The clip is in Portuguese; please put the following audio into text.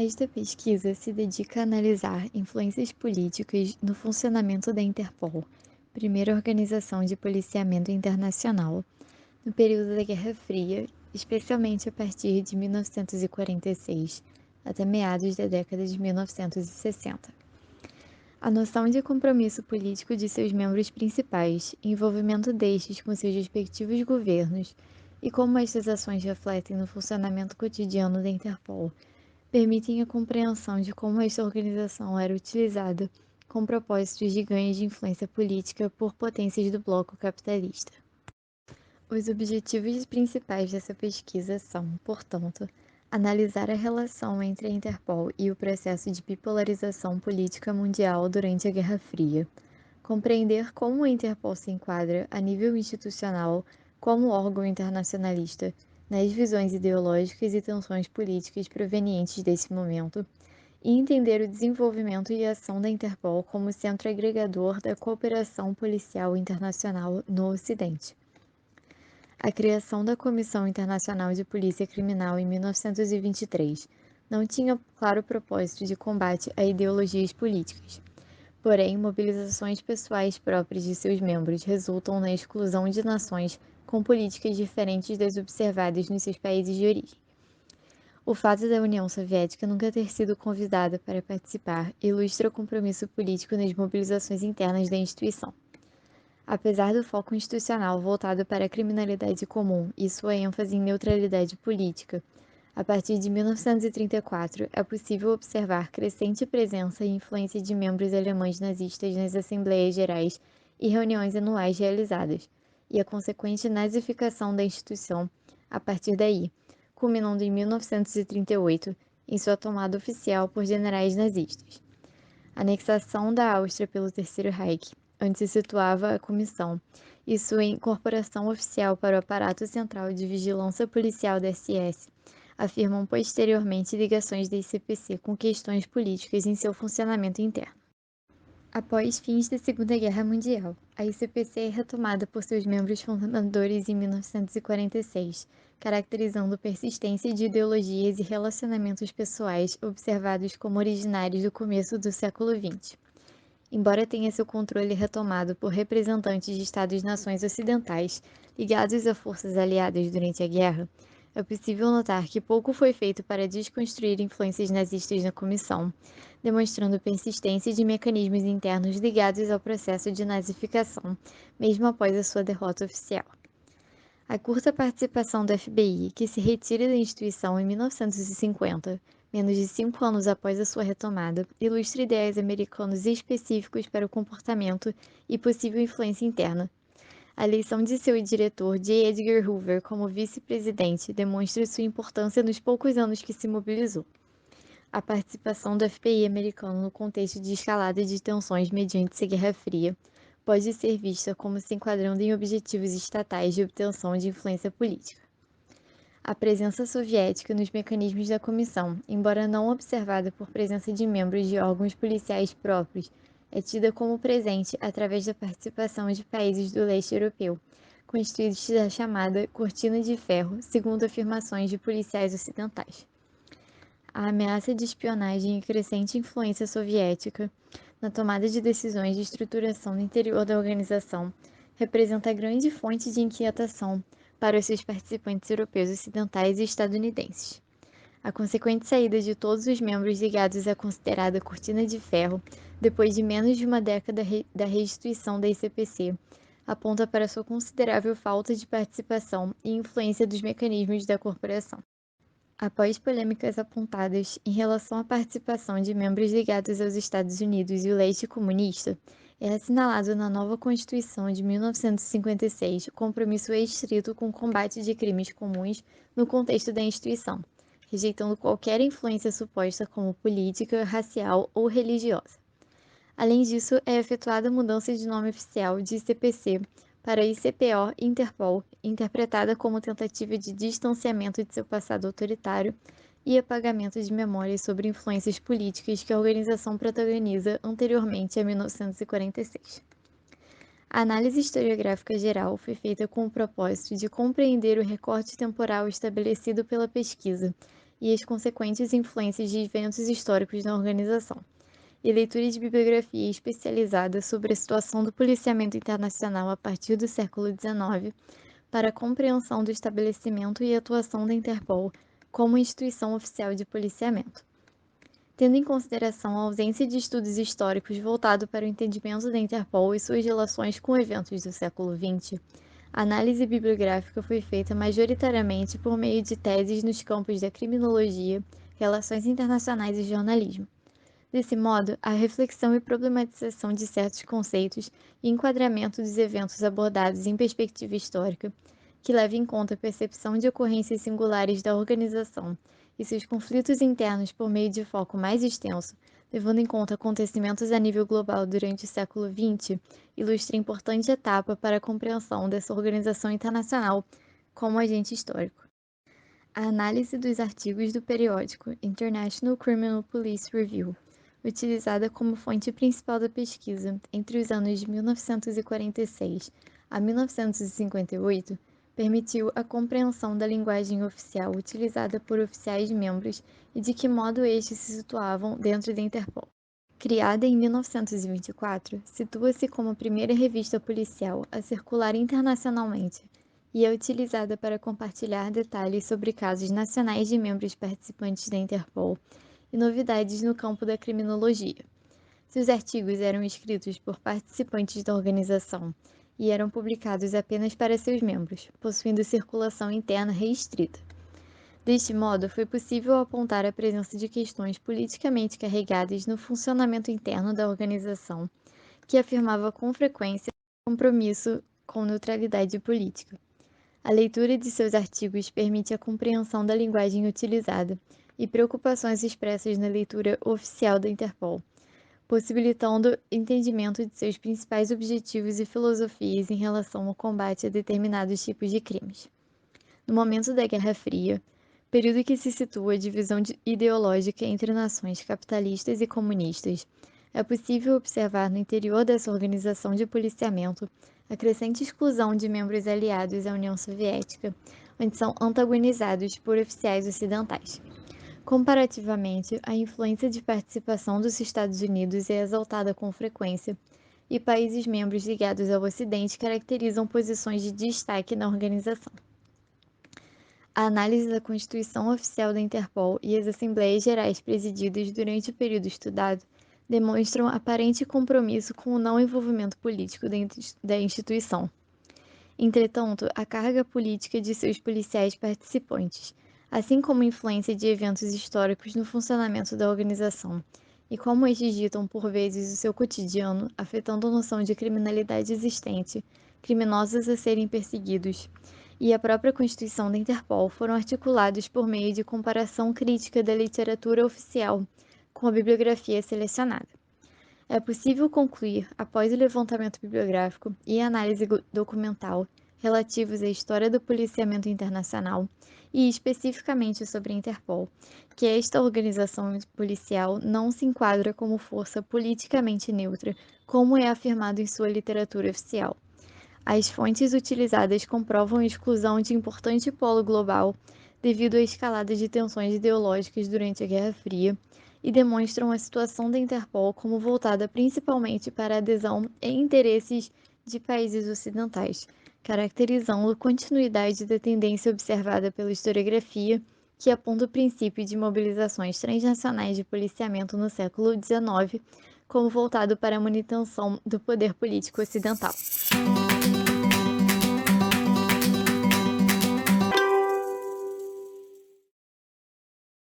Esta pesquisa se dedica a analisar influências políticas no funcionamento da Interpol, primeira organização de policiamento internacional, no período da Guerra Fria, especialmente a partir de 1946 até meados da década de 1960. A noção de compromisso político de seus membros principais, envolvimento destes com seus respectivos governos e como estas ações refletem no funcionamento cotidiano da Interpol permitem a compreensão de como esta organização era utilizada com propósitos de ganho de influência política por potências do bloco capitalista. Os objetivos principais dessa pesquisa são, portanto, analisar a relação entre a Interpol e o processo de bipolarização política mundial durante a Guerra Fria, compreender como a Interpol se enquadra a nível institucional como órgão internacionalista nas visões ideológicas e tensões políticas provenientes desse momento, e entender o desenvolvimento e a ação da Interpol como centro agregador da cooperação policial internacional no Ocidente. A criação da Comissão Internacional de Polícia Criminal em 1923 não tinha claro propósito de combate a ideologias políticas. Porém, mobilizações pessoais próprias de seus membros resultam na exclusão de nações com políticas diferentes das observadas nos seus países de origem. O fato da União Soviética nunca ter sido convidada para participar ilustra o compromisso político nas mobilizações internas da instituição. Apesar do foco institucional voltado para a criminalidade comum e sua ênfase em neutralidade política, a partir de 1934 é possível observar crescente presença e influência de membros alemães nazistas nas Assembleias Gerais e reuniões anuais realizadas, e a consequente nazificação da instituição a partir daí, culminando em 1938 em sua tomada oficial por generais nazistas. A anexação da Áustria pelo Terceiro Reich, onde se situava a comissão, e sua incorporação oficial para o aparato central de vigilância policial da SS, afirmam posteriormente ligações da ICPC com questões políticas em seu funcionamento interno. Após fins da Segunda Guerra Mundial, a ICPC é retomada por seus membros fundadores em 1946, caracterizando persistência de ideologias e relacionamentos pessoais observados como originários do começo do século XX. Embora tenha seu controle retomado por representantes de Estados-nações ocidentais ligados a forças aliadas durante a guerra, é possível notar que pouco foi feito para desconstruir influências nazistas na comissão, demonstrando persistência de mecanismos internos ligados ao processo de nazificação, mesmo após a sua derrota oficial. A curta participação do FBI, que se retira da instituição em 1950, menos de 5 anos após a sua retomada, ilustra ideias americanos específicos para o comportamento e possível influência interna. A eleição de seu diretor, J. Edgar Hoover, como vice-presidente demonstra sua importância nos poucos anos que se mobilizou. A participação do FBI americano no contexto de escalada de tensões mediante a Guerra Fria pode ser vista como se enquadrando em objetivos estatais de obtenção de influência política. A presença soviética nos mecanismos da comissão, embora não observada por presença de membros de órgãos policiais próprios, é tida como presente através da participação de países do leste europeu, constituídos da chamada Cortina de Ferro, segundo afirmações de policiais ocidentais. A ameaça de espionagem e crescente influência soviética na tomada de decisões de estruturação no interior da organização representa grande fonte de inquietação para os seus participantes europeus ocidentais e estadunidenses. A consequente saída de todos os membros ligados à considerada Cortina de Ferro, depois de menos de uma década da restituição da ICPC, aponta para sua considerável falta de participação e influência dos mecanismos da corporação. Após polêmicas apontadas em relação à participação de membros ligados aos Estados Unidos e o leste comunista, é assinalado na nova Constituição de 1956 o compromisso estrito com o combate de crimes comuns no contexto da instituição, rejeitando qualquer influência suposta como política, racial ou religiosa. Além disso, é efetuada a mudança de nome oficial de ICPC para ICPO Interpol, interpretada como tentativa de distanciamento de seu passado autoritário e apagamento de memórias sobre influências políticas que a organização protagoniza anteriormente a 1946. A análise historiográfica geral foi feita com o propósito de compreender o recorte temporal estabelecido pela pesquisa e as consequentes influências de eventos históricos na organização, e leitura de bibliografia especializada sobre a situação do policiamento internacional a partir do século XIX para a compreensão do estabelecimento e atuação da Interpol como instituição oficial de policiamento. Tendo em consideração a ausência de estudos históricos voltados para o entendimento da Interpol e suas relações com eventos do século XX, a análise bibliográfica foi feita majoritariamente por meio de teses nos campos da criminologia, relações internacionais e jornalismo. Desse modo, a reflexão e problematização de certos conceitos e enquadramento dos eventos abordados em perspectiva histórica, que leva em conta a percepção de ocorrências singulares da organização e seus conflitos internos por meio de foco mais extenso, levando em conta acontecimentos a nível global durante o século XX, ilustra importante etapa para a compreensão dessa organização internacional como agente histórico. A análise dos artigos do periódico International Criminal Police Review, utilizada como fonte principal da pesquisa entre os anos de 1946 a 1958, permitiu a compreensão da linguagem oficial utilizada por oficiais membros e de que modo estes se situavam dentro da Interpol. Criada em 1924, situa-se como a primeira revista policial a circular internacionalmente e é utilizada para compartilhar detalhes sobre casos nacionais de membros participantes da Interpol e novidades no campo da criminologia. Seus artigos eram escritos por participantes da organização e eram publicados apenas para seus membros, possuindo circulação interna restrita. Deste modo, foi possível apontar a presença de questões politicamente carregadas no funcionamento interno da organização, que afirmava com frequência compromisso com neutralidade política. A leitura de seus artigos permite a compreensão da linguagem utilizada e preocupações expressas na leitura oficial da Interpol, possibilitando entendimento de seus principais objetivos e filosofias em relação ao combate a determinados tipos de crimes. No momento da Guerra Fria, período que se situa a divisão ideológica entre nações capitalistas e comunistas, é possível observar no interior dessa organização de policiamento a crescente exclusão de membros aliados à União Soviética, onde são antagonizados por oficiais ocidentais. Comparativamente, a influência de participação dos Estados Unidos é exaltada com frequência, e países membros ligados ao Ocidente caracterizam posições de destaque na organização. A análise da Constituição Oficial da Interpol e as Assembleias Gerais presididas durante o período estudado demonstram aparente compromisso com o não envolvimento político da instituição. Entretanto, a carga política de seus policiais participantes, assim como a influência de eventos históricos no funcionamento da organização, e como estes ditam por vezes o seu cotidiano, afetando a noção de criminalidade existente, criminosos a serem perseguidos, e a própria Constituição da Interpol foram articulados por meio de comparação crítica da literatura oficial com a bibliografia selecionada. É possível concluir, após o levantamento bibliográfico e análise documental relativos à história do policiamento internacional e especificamente sobre a Interpol, que esta organização policial não se enquadra como força politicamente neutra, como é afirmado em sua literatura oficial. As fontes utilizadas comprovam a exclusão de importante polo global devido à escalada de tensões ideológicas durante a Guerra Fria e demonstram a situação da Interpol como voltada principalmente para a adesão e interesses de países ocidentais, caracterizando a continuidade da tendência observada pela historiografia, que aponta o princípio de mobilizações transnacionais de policiamento no século XIX como voltado para a manutenção do poder político ocidental.